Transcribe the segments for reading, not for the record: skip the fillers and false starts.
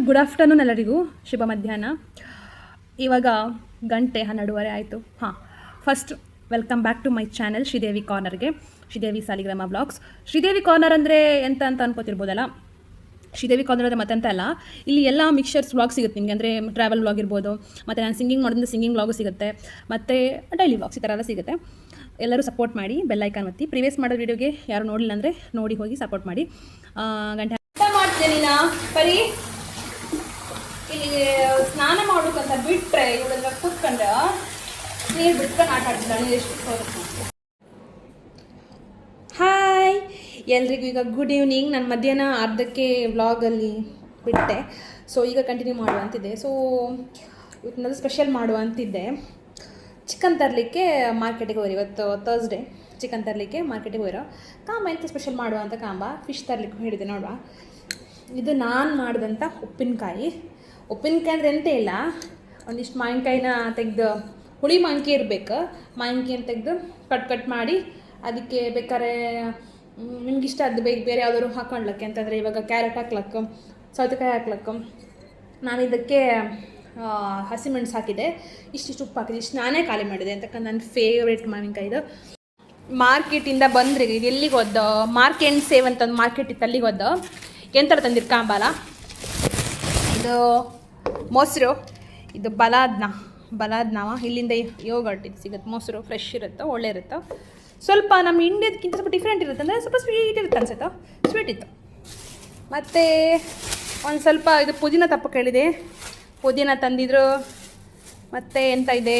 Good afternoon ಎಲ್ಲರಿಗೂ, ಶುಭ ಮಧ್ಯಾಹ್ನ. ಇವಾಗ ಗಂಟೆ 12:30 ಆಯಿತು. First welcome back to my channel Sridevi ಕಾರ್ನರ್ಗೆ, ಶ್ರೀದೇವಿ ಸಾಲಿಗ್ರಾಮ ಬ್ಲಾಗ್ಸ್. ಶ್ರೀದೇವಿ ಕಾರ್ನರ್ ಅಂದರೆ ಎಂತ ಅಂತ ಅನ್ಕೋತಿರ್ಬೋದಲ್ಲ. ಶ್ರೀದೇವಿ ಕಾರ್ನರ್ ಅಂದರೆ ಮತ್ತಂತ ಅಲ್ಲ, ಇಲ್ಲಿ ಎಲ್ಲ ಮಿಕ್ಸ್ಚರ್ಸ್ ವ್ಲಾಗ್ ಸಿಗುತ್ತೆ ನಿಮಗೆ. ಅಂದರೆ ಟ್ರಾವೆಲ್ ವ್ಲಾಗ್ ಇರ್ಬೋದು, ಮತ್ತು ನಾನು ಸಿಂಗಿಂಗ್ ಮಾಡೋದ್ರಿಂದ ಸಿಂಗಿಂಗ್ ವ್ಲಾಗು ಸಿಗುತ್ತೆ, ಮತ್ತು ಡೈಲಿ ವ್ಲಾಗ್ಸ್ ಈ ಥರ ಎಲ್ಲ ಸಿಗುತ್ತೆ. ಎಲ್ಲರೂ ಸಪೋರ್ಟ್ ಮಾಡಿ, ಬೆಲ್ ಐಕಾನ್ ಒತ್ತಿ. ಪ್ರಿವಿಯಸ್ ಮಾಡೋ ವೀಡಿಯೋಗೆ ಯಾರು ನೋಡಿಲ್ಲ ಅಂದರೆ ನೋಡಿ ಹೋಗಿ ಸಪೋರ್ಟ್ ಮಾಡಿ. ಗಂಟೆ ಮಾಡ್ತೀನಿ ನಾ ಬರೀ ಇಲ್ಲಿ ಸ್ನಾನ ಮಾಡೋಕ್ಕಂತ ಬಿಟ್ಟರೆ ಇವಳೆಲ್ಲ ಕೂತ್ಕೊಂಡ್ರೆ ನೀರು ಬಿಟ್ಕೊಂಡು ಆಟ ಆಡ್ತಿದ್ದಾಳೆ. ಎಷ್ಟು ಹಾಯ್ ಎಲ್ರಿಗೂ, ಈಗ ಗುಡ್ ಈವ್ನಿಂಗ್. ನಾನು ಮಧ್ಯಾಹ್ನ ಅರ್ಧಕ್ಕೆ ವ್ಲಾಗಲ್ಲಿ ಬಿಟ್ಟೆ, ಸೊ ಈಗ ಕಂಟಿನ್ಯೂ ಮಾಡುವಂತಿದ್ದೆ. ಸೊ ಇವತ್ತಿನದು ಸ್ಪೆಷಲ್ ಮಾಡುವಂತಿದ್ದೆ. ಚಿಕನ್ ತರಲಿಕ್ಕೆ ಮಾರ್ಕೆಟಿಗೆ ಹೋಗಿರೋ, ಇವತ್ತು ಥರ್ಸ್ಡೇ. ಚಿಕನ್ ತರಲಿಕ್ಕೆ ಮಾರ್ಕೆಟಿಗೆ ಹೋಗಿರೋ ಕಾಂಬ ಎಂತ ಸ್ಪೆಷಲ್ ಮಾಡುವ ಅಂತ ಕಾಂಬ ಫಿಶ್ ತರಲಿಕ್ಕೆ ಹೇಳಿದೆ ನೋಡುವ. ಇದು ನಾನು ಮಾಡಿದಂಥ ಉಪ್ಪಿನಕಾಯಿ ಅಂದರೆ ಎಂತ ಇಲ್ಲ, ಒಂದಿಷ್ಟು ಮಾವಿನಕಾಯಿನ ತೆಗೆದು, ಹುಳಿ ಮಾವಿನಕಾಯಿ ಇರಬೇಕು, ಮಾವಿನಕಾಯಿನ ತೆಗೆದು ಕಟ್ ಮಾಡಿ ಅದಕ್ಕೆ ಬೇಕಾದ್ರೆ ನಿಮ್ಗಿಷ್ಟ ಅದು ಬೇರೆ ಯಾವ್ದಾದ್ರು ಹಾಕ್ಕೊಳ್ಲಕ್ಕೆ ಅಂತಂದರೆ ಇವಾಗ ಕ್ಯಾರೆಟ್ ಹಾಕ್ಲಕ್ಕೆ, ಸೌತೆಕಾಯಿ ಹಾಕ್ಲಕ್ಕೆ. ನಾನು ಇದಕ್ಕೆ ಹಸಿಮೆಣಸು ಹಾಕಿದೆ, ಇಷ್ಟಿಷ್ಟು ಉಪ್ಪು ಹಾಕಿದೆ. ಇಷ್ಟು ನಾನೇ ಖಾಲಿ ಮಾಡಿದೆ ಅಂತಕ್ಕಂಥ ನನ್ನ ಫೇವ್ರೇಟ್ ಮಾವಿನಕಾಯಿದು. ಮಾರ್ಕೆಟಿಂದ ಬಂದರೆ ಇದು ಎಲ್ಲಿಗೆ ಹೋದ, ಮಾರ್ಕೆಂಡ್ ಸೇವ್ ಅಂತ ಒಂದು ಮಾರ್ಕೆಟ್ ಇತ್ತು, ಅಲ್ಲಿಗೆ ಹೋದ. ಎಂಥರ ತಂದಿರು ಕಾಂಬಾಲ, ಇದು ಮೊಸರು, ಇದು ಬಲಾದ್ನಾವ ಇಲ್ಲಿಂದ ಯೋಗರ್ಟ್ ಇದು ಸಿಗುತ್ತೆ. ಮೊಸರು ಫ್ರೆಶ್ ಇರುತ್ತೆ, ಒಳ್ಳೆ ಇರುತ್ತೆ. ಸ್ವಲ್ಪ ನಮ್ಮ ಇಂಡಿಯಾದಕ್ಕಿಂತ ಸ್ವಲ್ಪ ಡಿಫ್ರೆಂಟ್ ಇರುತ್ತೆ, ಅಂದರೆ ಸ್ವಲ್ಪ ಸ್ವೀಟ್ ಇರುತ್ತೆ ಅನ್ಸುತ್ತೆ, ಸ್ವೀಟ್ ಇತ್ತು. ಮತ್ತು ಒಂದು ಸ್ವಲ್ಪ ಇದು ಪುದೀನ ತಪ್ಪ ಕೇಳಿದೆ, ಪುದೀನ ತಂದಿದ್ರು. ಮತ್ತು ಎಂತ ಇದೆ,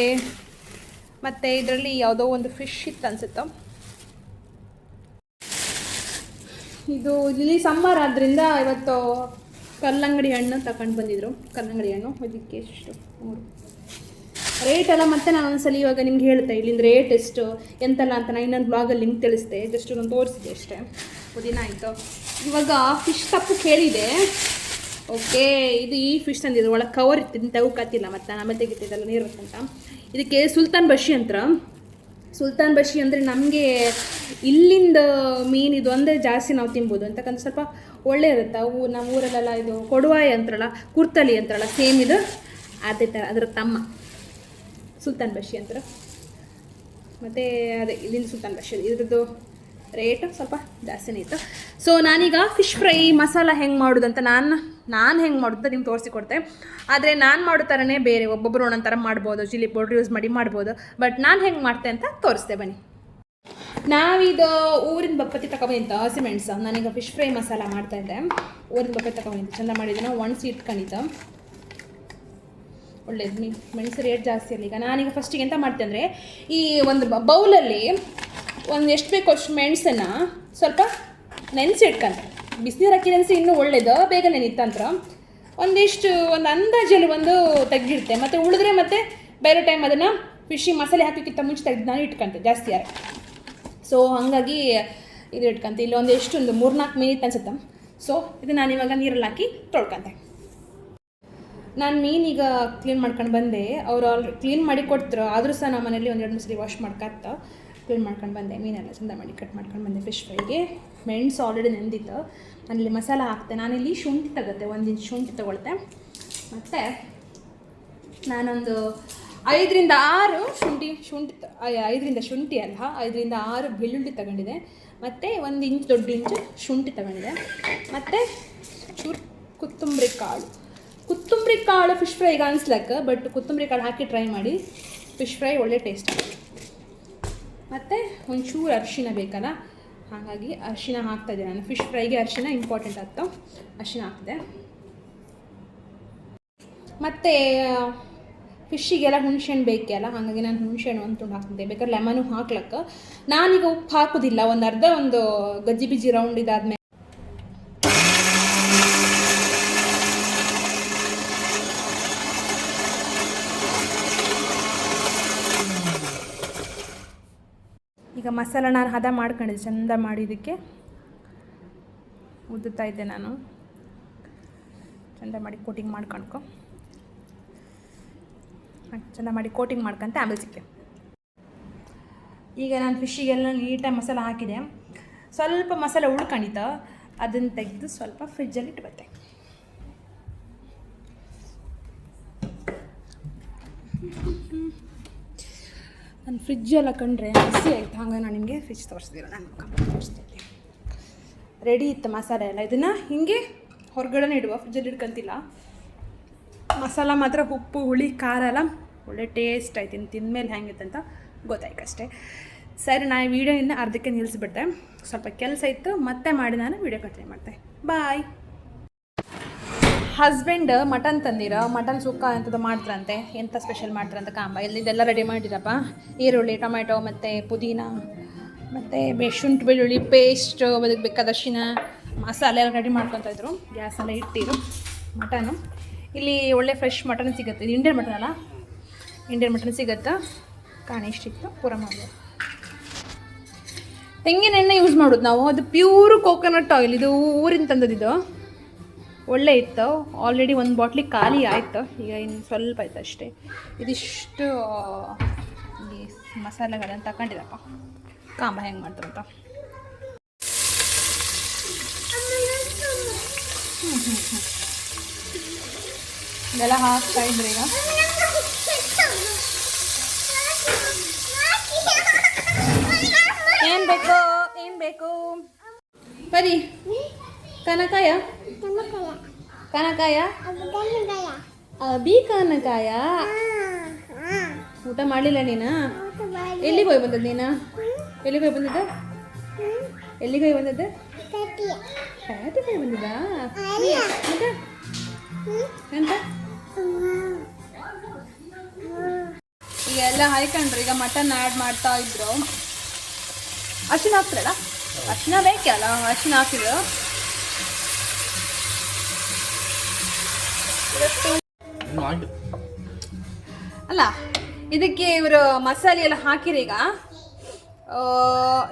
ಮತ್ತು ಇದರಲ್ಲಿ ಯಾವುದೋ ಒಂದು ಫಿಶ್ ಇತ್ತು ಅನ್ಸುತ್ತೆ. ಇದು ಇಲ್ಲಿ ಸಮ್ಮರ್ ಆದ್ದರಿಂದ ಇವತ್ತು ಕಲ್ಲಂಗಡಿ ಹಣ್ಣು ತಗೊಂಡು ಬಂದಿದ್ರು. ಕಲ್ಲಂಗಡಿ ಹಣ್ಣು ಇದಕ್ಕೆ ಎಷ್ಟು 3 ರೇಟ್ ಎಲ್ಲ. ಮತ್ತು ನಾನು ಒಂದ್ಸಲ ಇವಾಗ ನಿಮ್ಗೆ ಹೇಳ್ತೆ ಇಲ್ಲಿಂದ ರೇಟ್ ಎಷ್ಟು ಎಂತಲ್ಲ ಅಂತ. ನಾನು ಇನ್ನೊಂದು ಬ್ಲಾಗಲ್ಲಿ ನಿಮ್ಗೆ ತಿಳಿಸ್ದೆ, ಜಸ್ಟ್ ನಾನು ತೋರಿಸಿದೆ ಅಷ್ಟೇ. ಪುದೀನ ಆಯಿತು. ಇವಾಗ ಫಿಶ್ ತಪ್ಪು ಕೇಳಿದೆ. ಓಕೆ, ಇದು ಈ ಫಿಶ್ ತಂದಿದ್ರು, ಒಳಗೆ ಕವರ್ ಇತ್ತು, ತೆಗೋಕ್ಕಾತಿಲ್ಲ, ಮತ್ತು ಆಮೇಲೆ ತೆಗಿತಿದ್ದಲ್ಲ ನೀರು ಅಂತ. ಇದಕ್ಕೆ ಸುಲ್ತಾನ್ ಬಶಿ ಅಂತಾರೆ. ಸುಲ್ತಾನ್ ಬಶಿ ಅಂದರೆ ನಮಗೆ ಇಲ್ಲಿಂದ ಮೀನು ಇದು ಒಂದೇ ಜಾಸ್ತಿ ನಾವು ತಿನ್ಬೋದು ಅಂತಕ್ಕಂಥ ಸ್ವಲ್ಪ ಒಳ್ಳೆ ಇರುತ್ತೆ. ಅವು ನಮ್ಮ ಊರಲ್ಲೆಲ್ಲ ಇದು ಕೊಡುವಾಯಿ ಅಂತಾರಲ್ಲ, ಕುರ್ತಲಿ ಅಂತಾರಲ್ಲ, ಸೇಮ್ ಇದು ಅದೇ ಥರ, ಅದರ ತಮ್ಮ ಸುಲ್ತಾನ್ ಬಶಿ ಅಂತಾರೆ. ಮತ್ತು ಅದೇ ಇಲ್ಲಿಂದ ಸುಲ್ತಾನ್ ಬಶಿ, ಇದ್ರದ್ದು ರೇಟು ಸ್ವಲ್ಪ ಜಾಸ್ತಿನೇ ಇತ್ತು. ಸೊ ನಾನೀಗ ಫಿಶ್ ಫ್ರೈ ಮಸಾಲ ಹೆಂಗೆ ಮಾಡೋದು ಅಂತ ನಾನು ಹೆಂಗೆ ಮಾಡೋದು ಅಂತ ನಿಮ್ಗೆ ತೋರಿಸಿಕೊಡ್ತೆ. ಆದರೆ ನಾನು ಮಾಡೋ ಥರನೇ ಬೇರೆ ಒಬ್ಬೊಬ್ಬರು ಒಂದೊಂದು ಥರ ಮಾಡ್ಬೋದು, ಚಿಲ್ಲಿ ಪೌಡ್ರ್ ಯೂಸ್ ಮಾಡ್ಬೋದು. ಬಟ್ ನಾನು ಹೆಂಗೆ ಮಾಡ್ತೆ ಅಂತ ತೋರಿಸ್ದೆ ಬನ್ನಿ. ನಾವೀಗ ಊರಿನ ಬಪ್ಪತ್ತಿ ತಗೊಬಂದಿದ್ದ ಹಸಿಮೆಣಸು. ನಾನೀಗ ಫಿಶ್ ಫ್ರೈ ಮಸಾಲ ಮಾಡ್ತಾಯಿದ್ದೆ. ಊರಿನ ಬಪ್ಪತ್ತಿ ತಗೊಬಂದಿದ್ದೆ, ಚೆಂದ ಮಾಡಿದ್ದೀನಿ. ಒಣಸಿ ಇಟ್ಕೊಂಡಿದ್ದ ಒಳ್ಳೇದು. ಮೆಣಸು ರೇಟ್ ಜಾಸ್ತಿ ಅಲ್ಲ. ಈಗ ನಾನೀಗ ಫಸ್ಟಿಗೆ ಎಂತ ಮಾಡ್ತೆ ಅಂದರೆ, ಈ ಒಂದು ಬೌಲಲ್ಲಿ ಒಂದು ಎಷ್ಟು ಬೇಕೋ ಅಷ್ಟು ಮೆಣಸನ್ನು ಸ್ವಲ್ಪ ನೆನೆಸಿ ಇಟ್ಕೊಂತ. ಬಿಸಿನೀರು ಹಾಕಿ ನೆನೆಸಿ ಇನ್ನೂ ಒಳ್ಳೇದು, ಬೇಗ ನೆನಿತ್ತಂತ್ರ. ಒಂದು ಅಂದಾಜಲ್ಲಿ ಒಂದು ತೆಗೆದಿಡ್ತೆ. ಮತ್ತು ಉಳಿದ್ರೆ ಮತ್ತೆ ಬೇರೆ ಟೈಮ್ ಅದನ್ನು ಫಿಶಿಗೆ ಮಸಾಲೆ ಹಾಕೋಕ್ಕಿಂತ ಮುಂಚೆ ತೆಗೆದು ನಾನು ಇಟ್ಕೊಂತೆ, ಜಾಸ್ತಿ ಯಾರು. ಸೊ ಹಾಗಾಗಿ ಇದು ಇಟ್ಕೊಂತೆ. ಇಲ್ಲಿ ಒಂದು 3-4 ಮಿನಿಟ್ ಅನ್ಸುತ್ತೆ. ಸೊ ಇದು ನಾನಿವಾಗ ನೀರಲ್ಲಿ ಹಾಕಿ ತೊಳ್ಕೊಂತೆ. ನಾನು ಮೀನೀಗ ಕ್ಲೀನ್ ಮಾಡ್ಕೊಂಡು ಬಂದೆ. ಅವರು ಕ್ಲೀನ್ ಮಾಡಿ ಕೊಡ್ತರು, ಆದರೂ ಸಹ ನಮ್ಮ ಮನೇಲಿ 1-2 ಸಲ ವಾಶ್ ಮಾಡ್ಕೊತ ಕ್ಲೀನ್ ಮಾಡ್ಕೊಂಡು ಬಂದೆ. ಮೀನೆಲ್ಲ ಚೆಂದ ಮಾಡಿ ಕಟ್ ಮಾಡ್ಕೊಂಡು ಬಂದೆ. ಫಿಶ್ ಫ್ರೈಗೆ ಮೆಣಸು ಆಲ್ರೆಡಿ ನೆಂದಿತ್ತು. ನಾನಿಲ್ಲಿ ಮಸಾಲ ಹಾಕ್ತೆ. ನಾನಿಲ್ಲಿ ಶುಂಠಿ ತಗುತ್ತೆ, 1 ಇಂಚ್ ಶುಂಠಿ ತೊಗೊಳ್ತೆ. ಮತ್ತು ನಾನೊಂದು 5ರಿಂದ 6 ಬೆಳ್ಳುಳ್ಳಿ ತಗೊಂಡಿದೆ. ಮತ್ತು 1 ಇಂಚ್ ದೊಡ್ಡ ಇಂಚು ಶುಂಠಿ ತಗೊಂಡಿದೆ. ಮತ್ತು ಚೂರು ಕೊತ್ತಂಬರಿ ಕಾಳು ಫಿಶ್ ಫ್ರೈಗೆ ಅನ್ಸ್ಲಕ್ಕೆ, ಬಟ್ ಕೊತ್ತಂಬರಿ ಕಾಳು ಹಾಕಿ ಟ್ರೈ ಮಾಡಿ, ಫಿಶ್ ಫ್ರೈ ಒಳ್ಳೆ ಟೇಸ್ಟ್. ಮತ್ತು ಒಂಚೂರು ಅರಿಶಿನ ಬೇಕಲ್ಲ, ಹಾಗಾಗಿ ಅರಿಶಿನ ಹಾಕ್ತಾಯಿದ್ದೆ ನಾನು. ಫಿಶ್ ಫ್ರೈಗೆ ಅರಿಶಿನ ಇಂಪಾರ್ಟೆಂಟ್ ಆಗ್ತಾ, ಅರಿಶಿನ ಹಾಕಿದೆ. ಮತ್ತು ಫಿಶ್ಶಿಗೆಲ್ಲ ಹುಣಸೆಹಣ್ಣು ಬೇಕಲ್ಲ, ಹಾಗಾಗಿ ನಾನು ಹುಣಸೆಹಣ್ಣು ಒಂದು ತುಂಡು ಹಾಕ್ತಿದ್ದೆ. ಬೇಕಾದ್ರೆ ಲೆಮನು ಹಾಕ್ಲಕ್ಕೆ. ನಾನೀಗ ಉಪ್ಪು ಹಾಕೋದಿಲ್ಲ. ಒಂದು ಗಜ್ಜಿ ಬಿಜ್ಜಿ ರೌಂಡ್ ಇದಾದ್ಮೇಲೆ ಈಗ ಮಸಾಲ ನಾನು ಹದ ಮಾಡ್ಕೊಂಡಿದ್ದೆ, ಚೆಂದ ಮಾಡಿ ಇದಕ್ಕೆ ಉದ್ದುತ್ತಾ ಇದ್ದೆ. ನಾನು ಚೆಂದ ಮಾಡಿ ಕೋಟಿಂಗ್ ಮಾಡ್ಕೊಂತ ಆಮೇಲೆ ಸಿಕ್ಕೆ. ಈಗ ನಾನು ಫಿಶ್ಶಿಗೆಲ್ಲ ನೀಟಾಗಿ ಮಸಾಲ ಹಾಕಿದೆ. ಸ್ವಲ್ಪ ಮಸಾಲೆ ಉಳ್ಕೊಂಡಿತ್ತು, ಅದನ್ನು ತೆಗೆದು ಸ್ವಲ್ಪ ಫ್ರಿಜ್ಜಲ್ಲಿ ಇಟ್ಬತ್ತೆ. ನನ್ನ ಫ್ರಿಜ್ ಎಲ್ಲ ಕಂಡ್ರೆ ಹಸಿ ಆಯ್ತು, ಹಂಗೆ ನಾನು ನಿಮಗೆ ಫ್ರಿಜ್ ತೋರಿಸ್ತೀರ, ನಾನು ತೋರಿಸ್ತಿದ್ದೆ. ರೆಡಿ ಇತ್ತು ಮಸಾಲೆ ಎಲ್ಲ. ಇದನ್ನು ಹಿಂಗೆ ಹೊರಗಡೆ ಇಡುವ, ಫ್ರಿಜ್ಜಲ್ಲಿ ಇಟ್ಕೊಂತಿಲ್ಲ. ಮಸಾಲ ಮಾತ್ರ ಉಪ್ಪು ಹುಳಿ ಖಾರ ಎಲ್ಲ ಒಳ್ಳೆ ಟೇಸ್ಟ್ ಆಯ್ತು. ತಿಂದಮೇಲೆ ಹೆಂಗಿತ್ತು ಅಂತ ಗೊತ್ತಾಯ್ತು ಅಷ್ಟೇ. ಸರಿ, ನಾನು ವೀಡಿಯೋಯಿಂದ ಅರ್ಧಕ್ಕೆ ನಿಲ್ಲಿಸ್ಬಿಟ್ಟೆ. ಸ್ವಲ್ಪ ಕೆಲಸ ಇತ್ತು, ಮತ್ತೆ ಮಾಡಿ ನಾನು ವೀಡಿಯೋ ಕಂಟಿನ್ಯೂ ಮಾಡ್ತೆ. ಬಾಯ್. ಹಸ್ಬೆಂಡ್ ಮಟನ್ ತಂದಿರ, ಮಟನ್ ಸುಕ್ಕ ಅಂತದ್ದು ಮಾಡ್ತಾರಂತೆ. ಎಂಥ ಸ್ಪೆಷಲ್ ಮಾಡ್ತಾರಂತ ಕಾಂಬ. ಇಲ್ಲಿದೆಲ್ಲ ರೆಡಿ ಮಾಡಿರಪ್ಪ. ಈರುಳ್ಳಿ, ಟೊಮೆಟೊ ಮತ್ತು ಪುದೀನ ಮತ್ತು ಶುಂಠಿ ಬೆಳ್ಳುಳ್ಳಿ ಪೇಸ್ಟ್, ಅದಕ್ಕೆ ಬೇಕಾದ ಅರಿಶಿನ ಮಸಾಲೆ ಎಲ್ಲ ರೆಡಿ ಮಾಡ್ಕೊತಾ ಇದ್ರು. ಗ್ಯಾಸೆಲ್ಲ ಇಟ್ಟಿರು. ಮಟನು ಇಲ್ಲಿ ಒಳ್ಳೆ ಫ್ರೆಶ್ ಮಟನ್ ಸಿಗುತ್ತೆ. ಇದು ಇಂಡಿಯನ್ ಮಟನ್ ಅಲ್ಲ, ಇಂಡಿಯನ್ ಮಟನ್ ಸಿಗುತ್ತಾ. ಕಾಣಿ ಇಷ್ಟಿತ್ತು, ಪೂರ ಮಾಡೋದು. ತೆಂಗಿನ ಎಣ್ಣೆ ಯೂಸ್ ಮಾಡೋದು ನಾವು. ಅದು ಪ್ಯೂರ್ ಕೋಕೋನಟ್ ಆಯಿಲ್. ಇದು ಊರಿಂದ ತಂದದಿದ್ದು, ಒಳ್ಳೆ ಇತ್ತು. ಆಲ್ರೆಡಿ ಒಂದು ಬಾಟ್ಲಿ ಖಾಲಿ ಆಯಿತು. ಈಗ ಇನ್ನು ಸ್ವಲ್ಪ ಆಯ್ತು ಅಷ್ಟೇ. ಇದಿಷ್ಟು ಈ ಮಸಾಲೆಗಳನ್ನು ತಗೊಂಡಿರಪ್ಪ. ಕಾಂಬ ಹೆಂಗೆ ಮಾಡ್ತಾರಂತ. ಇದೆಲ್ಲ ಹಾಕ್ತಾ ಇದ್ರೆ ಈಗ ಏನು ಬೇಕು ಬರೀ ಕನಕಾಯ ಅಬಿ ಕನಕಾಯ. ಊಟ ಮಾಡಲಿಲ್ಲ ನೀನು? ಎಲ್ಲಿಗೆ ಹೋಗಿ ಬಂದದ್ದು ನೀನು? ಎಲ್ಲಿಗೆ ಹೋಗಿ ಬಂದಿದ್ದ? ಎಲ್ಲಿಗೆ ಹೋಗಿ ಬಂದದ್ದು? ಪ್ಯಾಟಿಗೆ ಹೋಗಿ ಬಂದಿದ್ದಾ? ಎಂತ ಈಗ ಎಲ್ಲ ಹಾಯ್ಕೊಂಡ್ರು. ಈಗ ಮಟನ್ ಆ್ಯಡ್ ಮಾಡ್ತಾ ಇದ್ರು. ಅರಿಶಿನ ಹಾಕ್ತಾರಲ್ಲ, ಅರಿಶಿನ ಬೇಕಲ್ಲ, ಅರಿಶಿನ ಹಾಕಿದ್ರು. ಅಲ್ಲ, ಇದಕ್ಕೆ ಇವರು ಮಸಾಲೆ ಎಲ್ಲ ಹಾಕಿರಿ. ಈಗ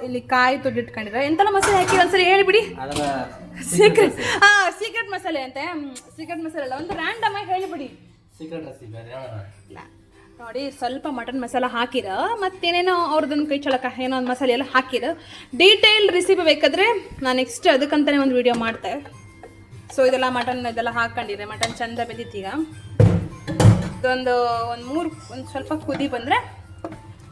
ಇಲ್ಲಿ ಕಾಯಿ ತುಡಿಟ್ಕೊಂಡಿರ. ಎಂತೆಲ್ಲ ಮಸಾಲೆ ಹಾಕಿ ಒಂದ್ಸರಿ ಹೇಳಿಬಿಡಿ. ಸೀಕ್ರೆಟ್ ಸೀಕ್ರೆಟ್ ಮಸಾಲೆ ಅಂತೆ. ಸೀಕ್ರೆಟ್ ಮಸಾಲೆ ಅಲ್ಲ, ಒಂದು ರ್ಯಾಂಡಮ್ ಆಗಿ ಹೇಳಿಬಿಡಿ. ನೋಡಿ, ಸ್ವಲ್ಪ ಮಟನ್ ಮಸಾಲ ಹಾಕಿರ, ಮತ್ತೇನೇನೋ ಅವ್ರದ್ದೊಂದು ಕೈ ಚಳಕ ಏನೋ ಒಂದು ಮಸಾಲೆ ಎಲ್ಲ ಹಾಕಿರ. ಡೀಟೇಲ್ ರೆಸಿಪಿ ಬೇಕಾದರೆ ನಾನು ನೆಕ್ಸ್ಟ್ ಅದಕ್ಕಂತಲೇ ಒಂದು ವಿಡಿಯೋ ಮಾಡ್ತೆ. ಸೊ ಇದೆಲ್ಲ ಮಟನ್ ಇದೆಲ್ಲ ಹಾಕ್ಕೊಂಡಿದೆ. ಮಟನ್ ಚಂದ ಬೆಂದಿತ್ತೀಗ. ಇದೊಂದು ಒಂದು ಸ್ವಲ್ಪ ಕುದಿ ಬಂದರೆ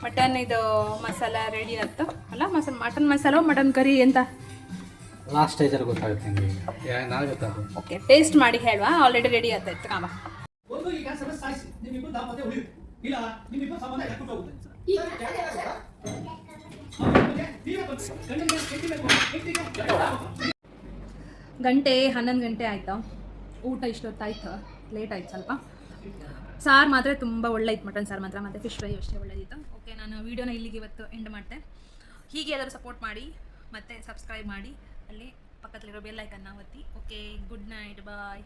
ಮಟನ್ ಇದು ಮಸಾಲ ರೆಡಿ ಆಯ್ತು ಅಲ್ಲ. ಮಟನ್ ಮಸಾಲ, ಮಟನ್ ಕರಿ ಎಂತ ಲಾಸ್ಟ್ ಸ್ಟೇಜಲ್ಲಿ ಗೊತ್ತಾಗುತ್ತೆ. ಓಕೆ, ಟೇಸ್ಟ್ ಮಾಡಿ ಹೇಳುವ. ಆಲ್ರೆಡಿ ರೆಡಿ ಆಗ್ತಾಯಿತ್ತು ಕಾಮ. ಗಂಟೆ 11 ಗಂಟೆ ಆಯ್ತು. ಊಟ ಇಷ್ಟೊತ್ತಾಯ್ತು, ಲೇಟ್ ಆಯ್ತು ಸ್ವಲ್ಪ. ಸಾರು ಮಾತ್ರ ತುಂಬ ಒಳ್ಳೆ ಇತ್ತು, ಮಟನ್ ಸಾರು ಮಾತ್ರ. ಮತ್ತು ಫಿಶ್ ಫ್ರೈ ಅಷ್ಟೇ ಒಳ್ಳೆದಿತ್ತು. ಓಕೆ, ನಾನು ವೀಡಿಯೋನ ಇಲ್ಲಿಗೆ ಇವತ್ತು ಎಂಡ್ ಮಾಡ್ತೆ. ಹೀಗೆ ಎಲ್ಲರೂ ಸಪೋರ್ಟ್ ಮಾಡಿ ಮತ್ತು ಸಬ್ಸ್ಕ್ರೈಬ್ ಮಾಡಿ. ಅಲ್ಲಿ ಪಕ್ಕದಲ್ಲಿರೋ ಬೆಲ್ ಐಕನ್ನ ಒತ್ತಿ. ಓಕೆ, ಗುಡ್ ನೈಟ್, ಬಾಯ್.